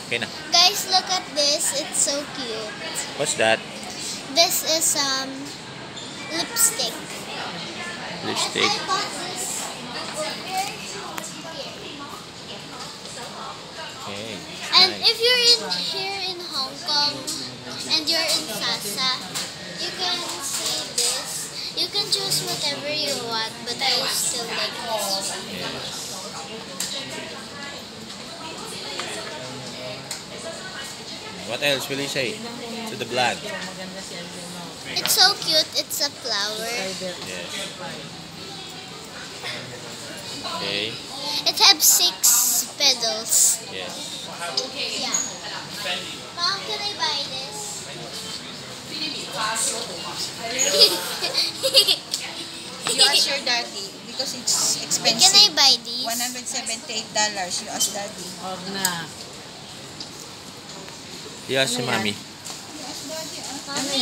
Okay na. Guys, look at this. It's so cute. What's that? This is lipstick. Lipstick. I bought this. Okay. And Nice. if you're here in Hong Kong and you're in Sasa, you can see this. You can choose whatever you want, but I still like this one. Yes. What else will you say to the vlog? It's so cute. It's a flower. Yes. Okay. It has 6 petals. Yes. Yeah. Mom, can I buy this? You ask your daddy because it's Can I expensive. buy these? $178. You ask daddy. Huwag na. Yes, si Ano yan? Mami. You ask daddy. Mommy,